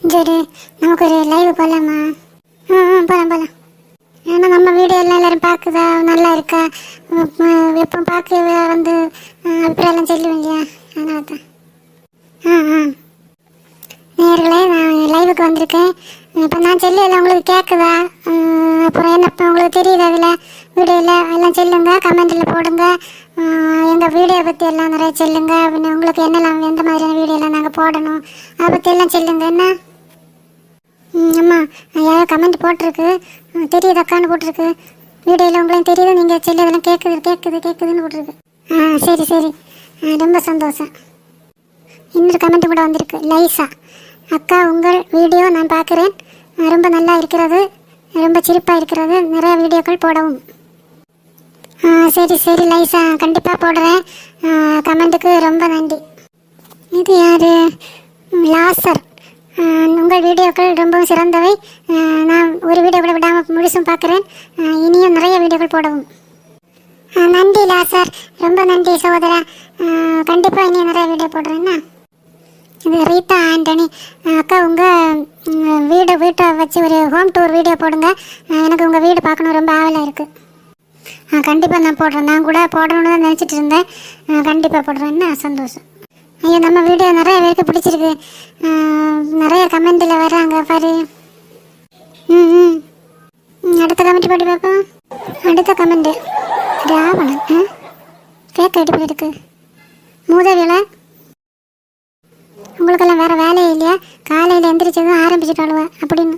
சரி, நமக்கு ஒரு லைவ் போகலாமா? போகலாம் போகலாம். ஏன்னா நம்ம வீடியோ எல்லாம் எல்லோரும் பார்க்குதா, நல்லா இருக்கா, எப்போ பார்க்க வந்து அபிப்பிராயம் சொல்லுவேன் இல்லையா, அதனால தான். நேர்களே, நான் லைவுக்கு வந்திருக்கேன். இப்போ நான் சொல்ல உங்களுக்கு கேட்குதா? அப்புறம் என்ன உங்களுக்கு தெரியுது அதில் வீடியோவில் எல்லாம் சொல்லுங்க, கமெண்டில் போடுங்க. எங்கள் வீடியோ பற்றி எல்லாம் நிறைய சொல்லுங்க. அப்படின்னு உங்களுக்கு என்னெல்லாம் எந்த மாதிரியான வீடியோலாம் நாங்கள் போடணும் அதை பற்றி எல்லாம் சொல்லுங்க. என்ன அம்மா யாரோ கமெண்ட் போட்டிருக்கு, தெரியுது அக்கான்னு போட்டிருக்கு. வீடியோவில் உங்களுக்கு தெரியுது, நீங்கள் சொல்லதெல்லாம் கேட்குதுன்னு போட்டிருக்கு. சரி சரி, ரொம்ப சந்தோஷம். இன்னொரு கமெண்ட் கூட வந்திருக்கு. லைசா அக்கா, உங்கள் வீடியோ நான் பார்க்குறேன், ரொம்ப நல்லா இருக்கிறது, ரொம்ப சிரிப்பாக இருக்கிறது, நிறைய வீடியோக்கள் போடவும். சரி சரி லைசா, கண்டிப்பாக போடுறேன். கமெண்ட்டுக்கு ரொம்ப நன்றி. இது யார்? லாசர், உங்கள் வீடியோக்கள் ரொம்பவும் சிறந்தவை, நான் ஒரு வீடியோ கூட விடாமல் முழுசும் பார்க்குறேன், இனியும் நிறைய வீடியோக்கள் போடவும். நன்றி லாசர், ரொம்ப நன்றி சகோதரா. கண்டிப்பாக இனியும் நிறைய வீடியோ போடுறேன்னா. இது ரீதா ஆண்டனி, அக்கா உங்கள் வீட்டை வச்சு ஒரு ஹோம் டூர் வீடியோ போடுங்க, எனக்கு உங்கள் வீடு பார்க்கணும், ரொம்ப ஆவலாக இருக்குது. கண்டிப்பாக நான் போடுறேன், நான் கூட போடணுன்னு தான் நினச்சிட்டு இருந்தேன். கண்டிப்பாக போடுறேன்னா சந்தோஷம். ஐயோ, நம்ம வீடியோ நிறைய பேருக்கு பிடிச்சிருக்கு, நிறைய கமெண்டில் வர்றாங்க பாரு. அடுத்த கமெண்ட் போட்டு பார்ப்போம். அடுத்த கமெண்ட்டு ராவணன், கேட்க எடுப்பு இருக்கு. மூதவியில் உங்களுக்கெல்லாம் வேறு வேலையே இல்லையா, காலையில் எந்திரிச்சதும் ஆரம்பிச்சுட்டாளுவா அப்படின்னு.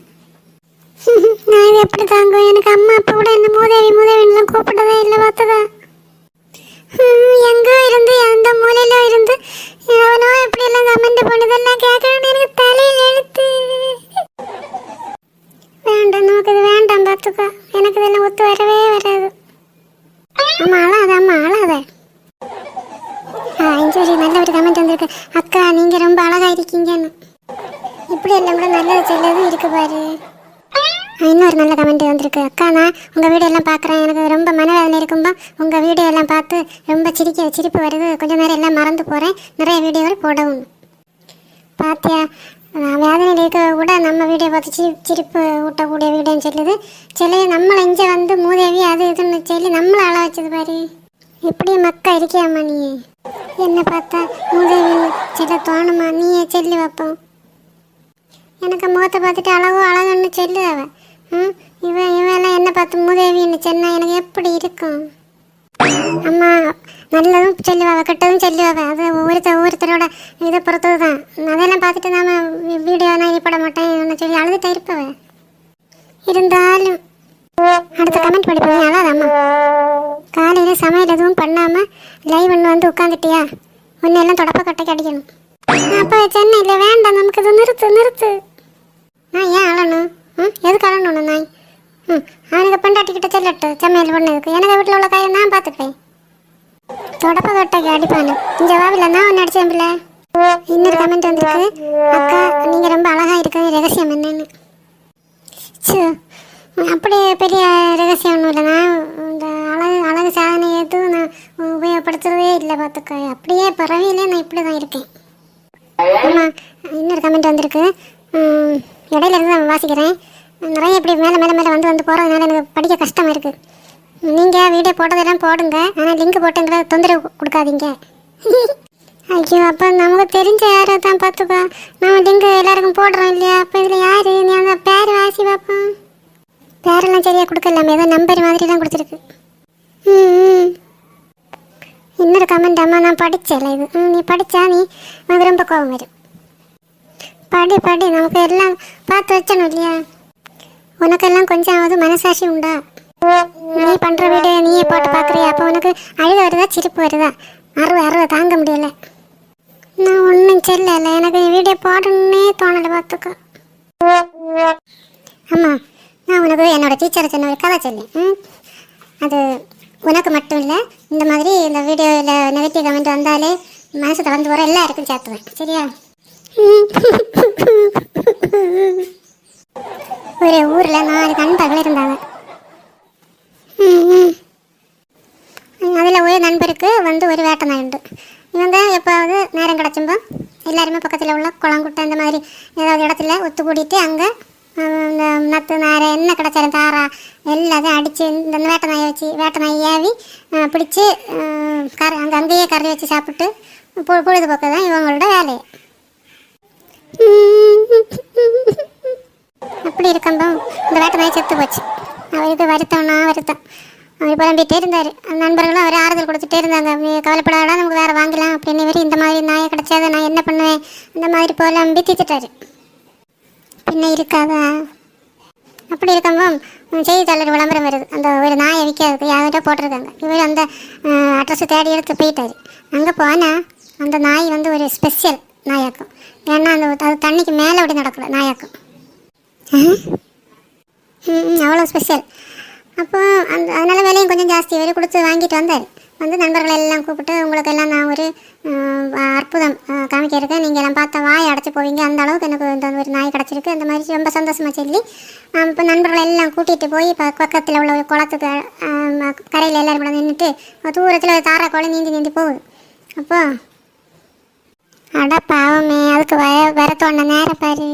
நான் இது எப்படி தாங்க, எனக்கு அம்மா அப்பா கூட என்ன மூதேவின்னு கூப்பிட்டதே இல்லை பார்த்துக்க. எங்கே இருந்து எந்த மூலையில இருந்து எவனோ எப்படி எல்லாம் கமெண்ட் பண்ணதெல்லாம் கேட்கணும்னு எனக்கு தலையில் எழுத்து. வேண்டாம், நமக்கு இது வேண்டாம் பார்த்துக்க, எனக்கு இதெல்லாம் ஒத்து வரவே வராது. அம்மா அழாத. சரி, நல்ல ஒரு கமெண்ட் வந்திருக்கு. அக்கா நீங்கள் ரொம்ப அழகாக இருக்கீங்கன்னு. இப்படி எல்லாம் கூட நல்லது சொல்லதும் இருக்கு பாரு. இன்னொரு நல்ல கமெண்ட் வந்திருக்கு. அக்கா, நான் உங்கள் வீடியோ எல்லாம் பார்க்குறேன், எனக்கு ரொம்ப மனவேதனை இருக்கும்போ உங்கள் வீடியோ எல்லாம் பார்த்து ரொம்ப சிரிப்பு வருது, கொஞ்சம் நேரம் எல்லாம் மறந்து போகிறேன், நிறைய வீடியோவில் போடவும். பார்த்தியா, வேதனையில் இருக்க கூட நம்ம வீடியோ பார்த்து சிரிப்பு ஊட்டக்கூடிய வீடியோன்னு சொல்லுது. சில நம்மளை இங்கே வந்து மூதேவி அது இதுன்னு சொல்லி நம்மளை அழ வச்சது பாரு. எப்படி மக்கா இருக்கியாம்மா நீ? என்ன பார்த்தா மூதேவின்னு சொல்ல தோணுமா? நீயே சொல்லி வைப்போம். எனக்கு முகத்தை பார்த்துட்டு அழகுன்னு சொல்லு அவ. இவெல்லாம் என்ன பார்த்து மூதேவின்னு சொன்னா எனக்கு எப்படி இருக்கும்? அம்மா, நல்லதும் சொல்லுவாங்க, கெட்டதும் சொல்லுவாங்க, அது ஒவ்வொருத்தரோட இதை பொறுத்தது தான். அதெல்லாம் பார்த்துட்டு நாம வீடியோ நான் போட மாட்டேன் சொல்லி அழுதுட்டா இருப்பவ. இருந்தாலும் அடுத்த கமெண்ட் படிப்பேன். அழாதம்மா, காலையில் சமையல் எதுவும் பண்ணாமல் லைவ் ஒன்று வந்து உட்காந்துட்டியா, ஒன்னெல்லாம் தொடப்ப கட்டைக்கு அடிக்கணும். அப்போ சென்னையில் வேண்டாம், நமக்கு இது நிறுத்து. நான் ஏன் அழணும்? எதுக்கு அழணும்? நாய் அவனுக்கு பெண்டாட்டிக்கிட்ட செல்லட்டு சமையல் பண்ணதுக்கு, எனக்கு வீட்டில் உள்ள காயை நான் பார்த்துக்கிறேன். தொடப்ப கட்டைக்கு அடிப்பானு இந்த வாவில் நான் ஒன்று அடிச்சேன்ல. இன்னொரு கமெண்ட் வந்துருக்கு. அக்கா, நீங்கள் ரொம்ப அழகாக இருக்கிறது ரகசியம் என்னன்னு? அப்படி பெரிய ரகசியம் ஒன்றும் இல்லை. நான் இந்த அழகு சாதனை எதுவும் நான் உபயோகப்படுத்துறதே இல்லை பார்த்துக்க. அப்படியே பறவையிலே நான் இப்படி தான் இருக்கேன். ஆமாம், இன்னொரு கமெண்ட் வந்திருக்கு. இடையில இருந்து நான் வாசிக்கிறேன். நிறைய இப்படி மேலே வந்து போகிறதுனால எனக்கு படிக்க கஷ்டமாக இருக்குது. நீங்கள் வீடியோ போட்டதெல்லாம் போடுங்க, ஆனால் லிங்க் போட்டுங்கிற தொந்தரவு கொடுக்காதீங்க. ஐயோ, அப்போ நமக்கு தெரிஞ்ச யாரை தான் பார்த்துக்கோ. நம்ம லிங்க் எல்லாருக்கும் போடுறோம் இல்லையா? அப்போ இதில் யார்? நீ அந்த பேர் வாசி பார்ப்போம். பேரெல்லாம் சரியாக கொடுக்கலாமே, ஏதோ நம்பர் மாதிரி தான் கொடுத்துருக்கு. இன்னொரு கமெண்ட். அம்மா, நான் படித்தேன் இது. நீ படித்தா உனக்கு ரொம்ப கோபம் வரும். படி, நமக்கு எல்லாம் பார்த்து வச்சணும் இல்லையா? உனக்கெல்லாம் கொஞ்சமாவது மனசாட்சி உண்டா? நீ பண்ணுற வீடியோ நீயே போட்டு பார்க்குறியா? அப்போ உனக்கு அழுக வருதா, சிரிப்பு வருதா? அறுவை தாங்க முடியல. நான் ஒன்றும் சொல்லலை, எனக்கு வீடியோ போடணுன்னே தோணலை பார்த்துக்கோ. ஆமாம், நான் உனக்கு என்னோட டீச்சரை சொன்ன ஒரு கதை சொல்லி, அது உனக்கு மட்டும் இல்லை, இந்த மாதிரி இந்த வீடியோவில் நெகட்டிவ் கமெண்ட் வந்தாலே மனசு தளர்ந்து போகிற எல்லாருக்கும் சேர்த்துவேன், சரியா? ஒரு ஊரில் 4 நண்பர்கள் இருந்தாங்க. அதில் ஒரு நண்பருக்கு வந்து ஒரு வேட்டை நாய் உண்டு. இவங்க எப்போவது நேரம் கிடச்சும்போ எல்லாருமே பக்கத்தில் உள்ள குளங்குட்டை அந்த மாதிரி ஏதாவது இடத்துல ஒத்து கூட்டிட்டு அங்கே இந்த நத்து நாரை என்ன கிடச்சாலும் தாரா எல்லாத்தையும் அடித்து இந்த வேட்டை நாயை வச்சு வேட்டை நாயை ஏவி பிடிச்சி அங்கேயே கறி வச்சு சாப்பிட்டு பொழுதுபோக்கு தான் இவங்களோட வேலையை. அப்படி இருக்கம்போ இந்த வேட்டை நாய் செத்து போச்சு. அவருக்கு வருத்தம்னா வருத்தம். அவர் புலம்பிகிட்டே இருந்தார். நண்பர்களும் அவர் ஆறுதல் கொடுத்துட்டே இருந்தாங்க. நீ கவலைப்படாத, நமக்கு வேறு வாங்கலாம் அப்படின்னு. இவர் இந்த மாதிரி நாயை கிடச்சாத நான் என்ன பண்ணுவேன் இந்த மாதிரி புலம்பி தீத்துட்டாரு. பின்ன இருக்காதா? அப்படி இருக்கம்போ செய்தித்தாளர் விளம்பரம் வருது. அந்த ஒரு நாயை விற்கிறதுக்கு யார்கிட்ட போட்டிருக்காங்க. இவர் அந்த அட்ரஸை தேடி எடுத்து போயிட்டார். அங்கே போனால் அந்த நாய் வந்து ஒரு ஸ்பெஷல் நாயாக்கும். ஏன்னா அது தண்ணிக்கு மேலே அப்படி நடக்கல நாயாக்கும். அவ்வளோ ஸ்பெஷல். அப்போ அதனால் விலையும் கொஞ்சம் ஜாஸ்தி வரை கொடுத்து வாங்கிட்டு வந்தார். வந்து நண்பர்களை எல்லாம் கூப்பிட்டு உங்களுக்கு எல்லாம் நான் ஒரு அற்புதம் காமிக்க இருக்கேன், நீங்கள் எல்லாம் பார்த்தா வாயை அடைச்சி போவீங்க, அந்த அளவுக்கு எனக்கு இந்த ஒரு நாய் கிடச்சிருக்கு, அந்த மாதிரி ரொம்ப சந்தோஷமாக சொல்லி இப்போ நண்பர்களை எல்லாம் கூட்டிகிட்டு போய் இப்போ பக்கத்தில் உள்ள ஒரு குளத்துக்கு கரையில் எல்லோரும் கூட நின்றுட்டு தூரத்தில் ஒரு தாரா கோழி நீந்தி போகுது. அப்போ அட பாவமே, அதுக்கு வரத்தோட நேரம் பாரு.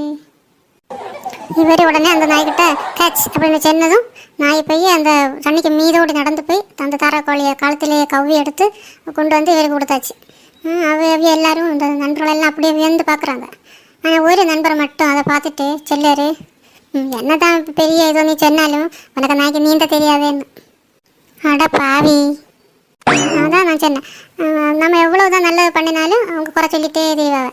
இவர் உடனே அந்த நாய்கிட்ட கேட்ச் அப்படின்னு சொன்னதும் நாய் போய் அந்த தண்ணிக்கு மீதோடு நடந்து போய் அந்த தாராக்கோழியை காலத்திலேயே கவ்வி எடுத்து கொண்டு வந்து இவருக்கு கொடுத்தாச்சு. அவைய எல்லாரும் இந்த நண்பர்களெல்லாம் அப்படியே வியந்து பார்க்குறாங்க. ஆனால் ஒரு நண்பரை மட்டும் அதை பார்த்துட்டு செல்லாரு, என்ன தான் பெரிய ஏதோ நீ சொன்னாலும் உனக்கு நாய்க்கு நீந்த தெரியாதேன்னு. அட பாவி, அதான் நான் சொன்னேன், நம்ம எவ்வளோ தான் நல்லது பண்ணினாலும் அவங்க குறை சொல்லிகிட்டே தெரியவாங்க.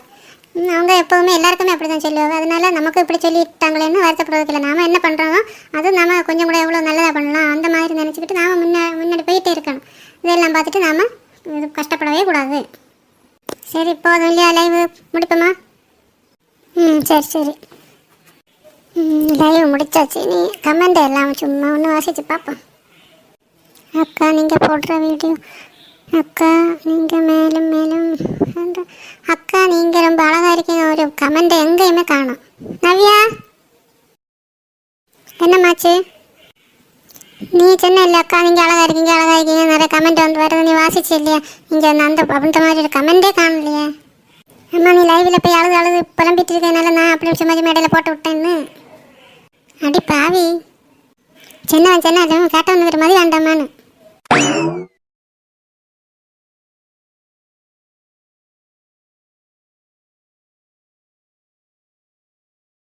அவங்க எப்போவுமே எல்லாருக்குமே அப்படி தான் சொல்லுவாங்க. அதனால நமக்கு இப்படி சொல்லிட்டாங்களேன்னு வருத்தப்படுறதுக்கு இல்லை. நாம் என்ன பண்ணுறோமோ அது நம்ம கொஞ்சம் கூட எவ்வளோ நல்லதாக பண்ணலாம் அந்த மாதிரி நினச்சிக்கிட்டு நாம் முன்னாடி போயிட்டே இருக்கணும். இதெல்லாம் பார்த்துட்டு நாம் இது கஷ்டப்படவே கூடாது. சரி, போதும் இல்லையா? லைவ் முடிப்போமா? சரி லைவ் முடிச்சாச்சு. நீ கமெண்ட் எல்லாம் சும்மா ஒன்று வாசித்து பார்ப்போம். அக்கா நீங்கள் போடுற வீடியோ, அக்கா நீங்கள் மேலும் மேலும், அக்கா நீங்கள் ரொம்ப அழகாக இருக்கீங்க, ஒரு கமெண்ட் எங்கேயுமே காணும். நவ்யா, என்னம்மாச்சு? நீ சொன்ன இல்லை அக்கா நீங்கள் அழகாக இருக்கீங்க நிறைய கமெண்ட் வந்து வருது, நீ வாசிச்சு இல்லையா? நீங்கள் அந்த அப்படின்ற மாதிரி ஒரு கமெண்டே காணலையே. அம்மா நீ லைவில் போய் அழுது புலம்பிட்டு இருக்கனால நான் அப்படி சும்மா மேடையில் போட்டு விட்டேன்னு. அடி பாவி, சின்ன கேட்டவனுங்கிற மாதிரி வேண்டாமான்னு.